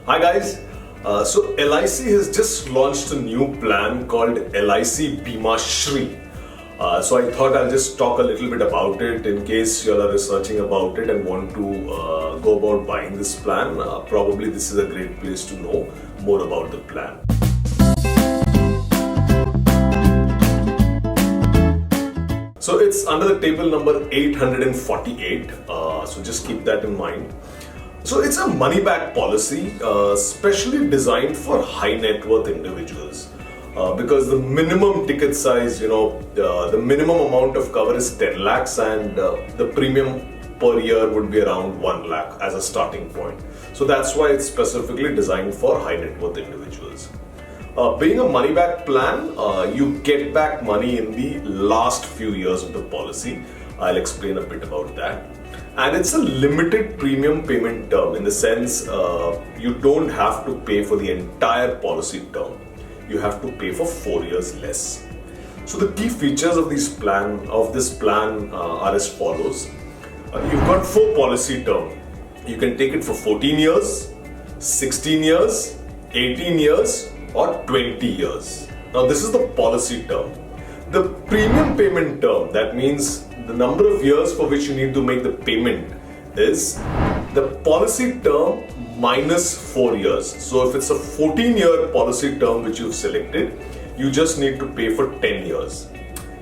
Hi guys, so LIC has just launched a new plan called LIC Bima Shree. So I thought I'll just talk a little bit about it in case you are researching about it and want to go about buying this plan. Probably this is a great place to know more about the plan. So it's under the table number 848, so just keep that in mind. So it's a money back policy specially designed for high net worth individuals because the minimum ticket size, the minimum amount of cover is 10 lakhs and the premium per year would be around 1 lakh as a starting point. So that's why it's specifically designed for high net worth individuals. Being a money back plan, you get back money in the last few years of the policy. I'll explain a bit about that. And it's a limited premium payment term in the sense you don't have to pay for the entire policy term. You have to pay for 4 years less. So the key features of this plan are as follows. You've got 4 policy term. You can take it for 14 years, 16 years, 18 years, or 20 years. Now this is the policy term. The premium payment term, that means the number of years for which you need to make the payment, is the policy term minus 4 years. So if it's a 14-year policy term which you've selected, you just need to pay for 10 years.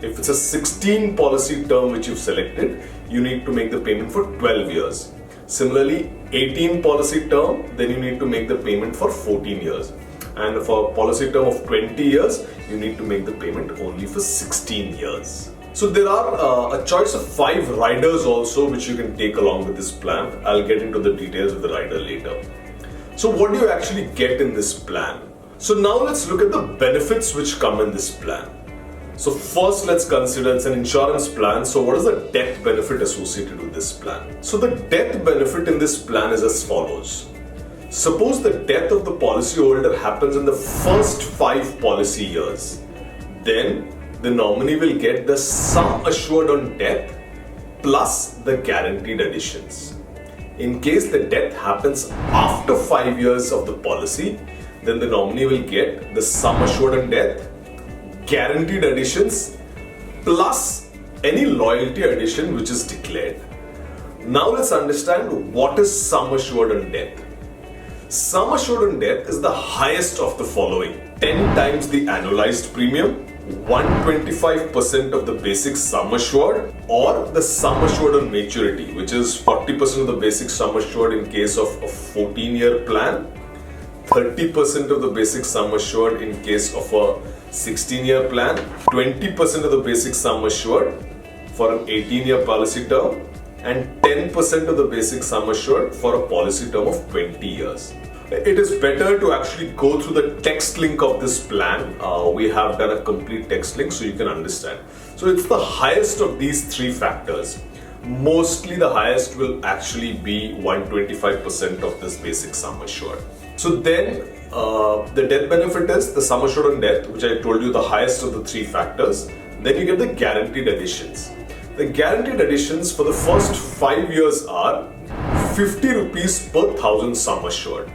If it's a 16 policy term which you've selected, you need to make the payment for 12 years. Similarly, 18 policy term, then you need to make the payment for 14 years. And for a policy term of 20 years, you need to make the payment only for 16 years. So there are a choice of 5 riders also which you can take along with this plan. I'll get into the details of the rider later. So what do you actually get in this plan? So now let's look at the benefits which come in this plan. So first let's consider it's an insurance plan. So what is the death benefit associated with this plan? So the death benefit in this plan is as follows. Suppose the death of the policyholder happens in the first 5 policy years. Then the nominee will get the sum assured on death plus the guaranteed additions. In case the death happens after 5 years of the policy, then the nominee will get the sum assured on death, guaranteed additions plus any loyalty addition which is declared. Now let's understand what is sum assured on death. Sum assured on death is the highest of the following: 10 times the annualized premium, 125% of the basic sum assured, or the sum assured on maturity, which is 40% of the basic sum assured in case of a 14-year plan, 30% of the basic sum assured in case of a 16-year plan, 20% of the basic sum assured for an 18-year policy term, and 10% of the basic sum assured for a policy term of 20 years. It is better to actually go through the text link of this plan. We have done a complete text link so you can understand. So it's the highest of these 3 factors. Mostly the highest will actually be 125% of this basic sum assured. So then the death benefit is the sum assured on death, which I told you the highest of the 3 factors. Then you get the guaranteed additions. The guaranteed additions for the first 5 years are 50 rupees per 1000 sum assured.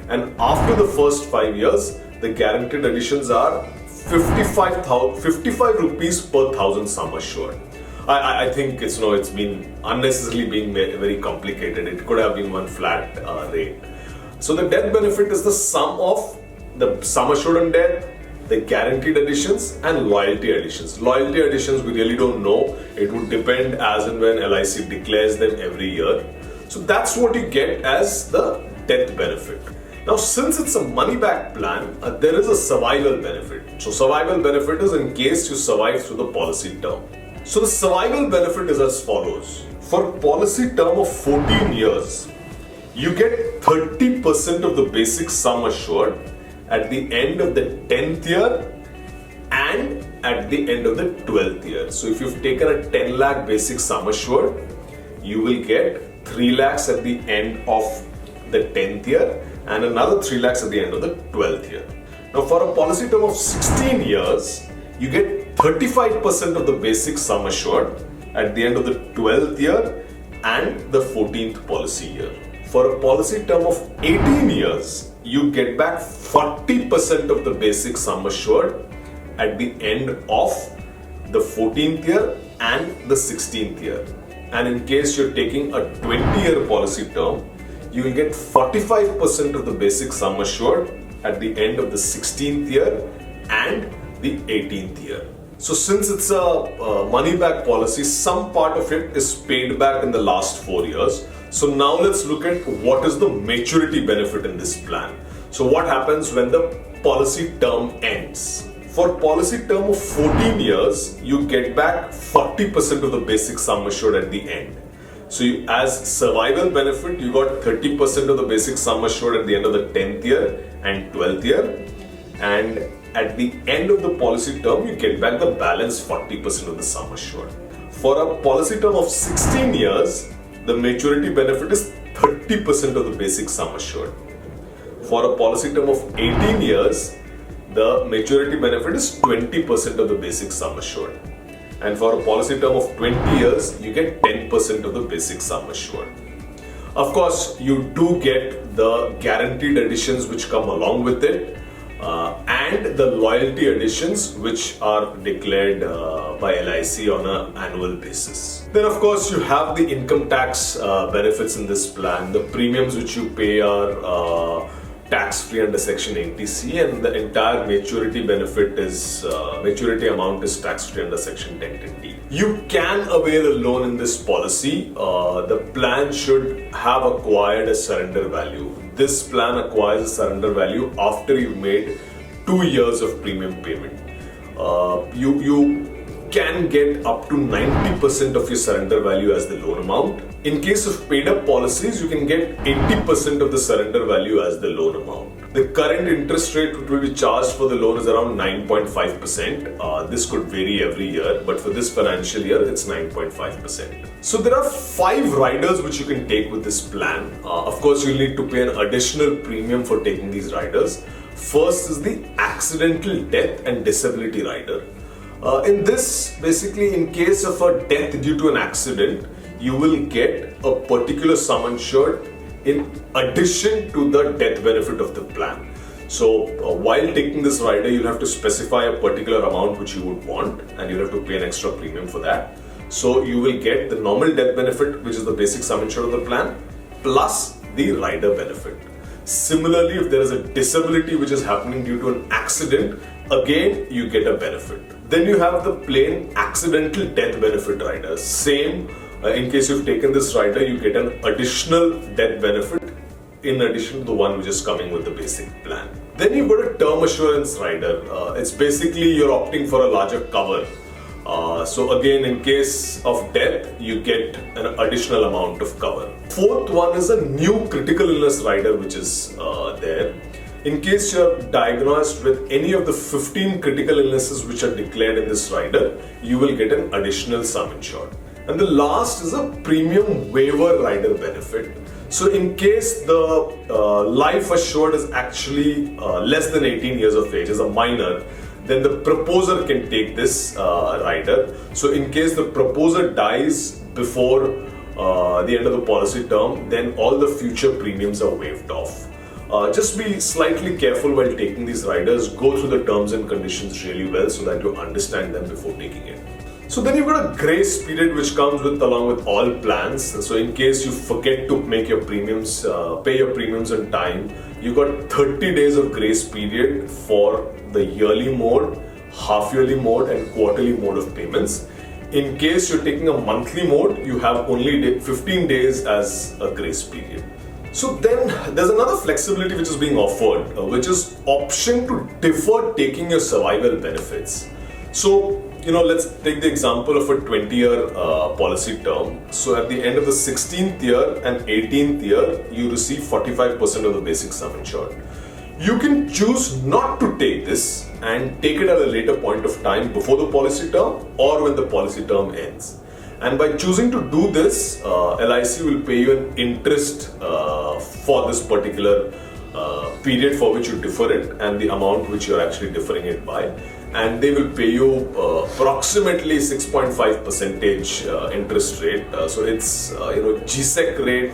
And after the first 5 years, the guaranteed additions are 55 rupees per 1000 sum assured. I think it's been unnecessarily being very complicated. It could have been one flat rate. So the death benefit is the sum of the sum assured on death, the guaranteed additions and loyalty additions. Loyalty additions we really don't know. It would depend as and when LIC declares them every year. So that's what you get as the death benefit. Now since it's a money back plan, there is a survival benefit. So survival benefit is in case you survive through the policy term. So the survival benefit is as follows. For a policy term of 14 years, you get 30% of the basic sum assured at the end of the 10th year and at the end of the 12th year. So if you've taken a 10 lakh basic sum assured, you will get 3 lakhs at the end of the 10th year and another 3 lakhs at the end of the 12th year. Now for a policy term of 16 years, you get 35% of the basic sum assured at the end of the 12th year and the 14th policy year. For a policy term of 18 years, you get back 40% of the basic sum assured at the end of the 14th year and the 16th year. And in case you're taking a 20-year policy term, you will get 45% of the basic sum assured at the end of the 16th year and the 18th year. So since it's a money back policy, some part of it is paid back in the last 4 years. So now let's look at what is the maturity benefit in this plan. So what happens when the policy term ends? For policy term of 14 years, you get back 40% of the basic sum assured at the end. So as survival benefit, you got 30% of the basic sum assured at the end of the 10th year and 12th year. And at the end of the policy term, you get back the balance 40% of the sum assured. For a policy term of 16 years, the maturity benefit is 30% of the basic sum assured. For a policy term of 18 years, the maturity benefit is 20% of the basic sum assured. And for a policy term of 20 years, you get 10% of the basic sum assured. Of course, you do get the guaranteed additions which come along with it, and the loyalty additions which are declared by LIC on an annual basis. Then of course you have the income tax benefits in this plan. The premiums which you pay are tax-free under Section 80C, and the entire maturity benefit is maturity amount is tax-free under Section 1010D. You can avail a loan in this policy. The plan should have acquired a surrender value. This plan acquires a surrender value after you've made 2 years of premium payment. You can get up to 90% of your surrender value as the loan amount. In case of paid up policies, you can get 80% of the surrender value as the loan amount. The current interest rate which will be charged for the loan is around 9.5%. This could vary every year, but for this financial year, it's 9.5%. So there are 5 riders which you can take with this plan. Of course, you'll need to pay an additional premium for taking these riders. First is the accidental death and disability rider. In this, basically, in case of a death due to an accident, you will get a particular sum insured in addition to the death benefit of the plan. So while taking this rider, you'll have to specify a particular amount which you would want, and you'll have to pay an extra premium for that. So you will get the normal death benefit, which is the basic sum insured of the plan, plus the rider benefit. Similarly, if there is a disability which is happening due to an accident, again you get a benefit. Then you have the plain accidental death benefit rider. Same, in case you've taken this rider, you get an additional death benefit in addition to the one which is coming with the basic plan. Then you've got a term assurance rider. It's basically you're opting for a larger cover. So again, in case of death, you get an additional amount of cover. Fourth one is a new critical illness rider which is there. In case you're diagnosed with any of the 15 critical illnesses which are declared in this rider, you will get an additional sum insured. And the last is a premium waiver rider benefit. So in case the life assured is actually less than 18 years of age, as a minor, then the proposer can take this rider. So in case the proposer dies before the end of the policy term, then all the future premiums are waived off. Just be slightly careful while taking these riders. Go through the terms and conditions really well so that you understand them before taking it. So then you've got a grace period which comes along with all plans. So in case you forget to make your premiums, pay your premiums on time, you got 30 days of grace period for the yearly mode, half yearly mode and quarterly mode of payments. In case you're taking a monthly mode, you have only 15 days as a grace period. So then there's another flexibility which is being offered, which is option to defer taking your survival benefits. So, let's take the example of a 20-year policy term. So at the end of the 16th year and 18th year, you receive 45% of the basic sum insured. You can choose not to take this and take it at a later point of time before the policy term or when the policy term ends. And by choosing to do this, LIC will pay you an interest for this particular period for which you defer it and the amount which you're actually deferring it by. And they will pay you approximately 6.5% interest rate. So it's GSEC rate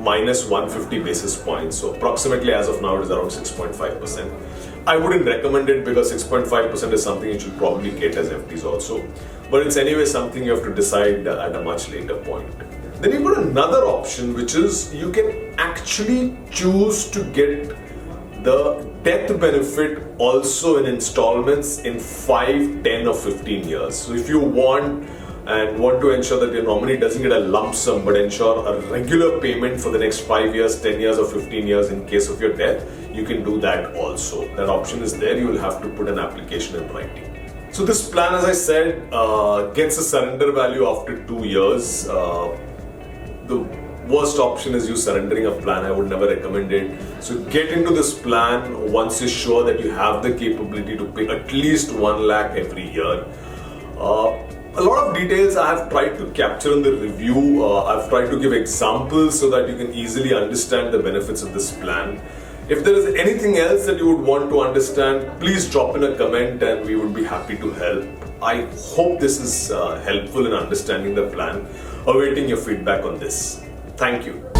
minus 150 basis points. So approximately as of now it is around 6.5%. I wouldn't recommend it because 6.5% is something you should probably get as FDs also. But it's anyway something you have to decide at a much later point. Then you've got another option, which is you can actually choose to get the death benefit also in installments in 5, 10 or 15 years. So if you want to ensure that your nominee doesn't get a lump sum but ensure a regular payment for the next 5 years, 10 years or 15 years in case of your death, you can do that also. That option is there. You will have to put an application in writing. So this plan, as I said, gets a surrender value after 2 years. The worst option is you surrendering a plan. I would never recommend it. So get into this plan once you're sure that you have the capability to pay at least 1 lakh every year. A lot of details I have tried to capture in the review. I've tried to give examples so that you can easily understand the benefits of this plan. If there is anything else that you would want to understand, please drop in a comment and we would be happy to help. I hope this is helpful in understanding the plan. Awaiting your feedback on this. Thank you.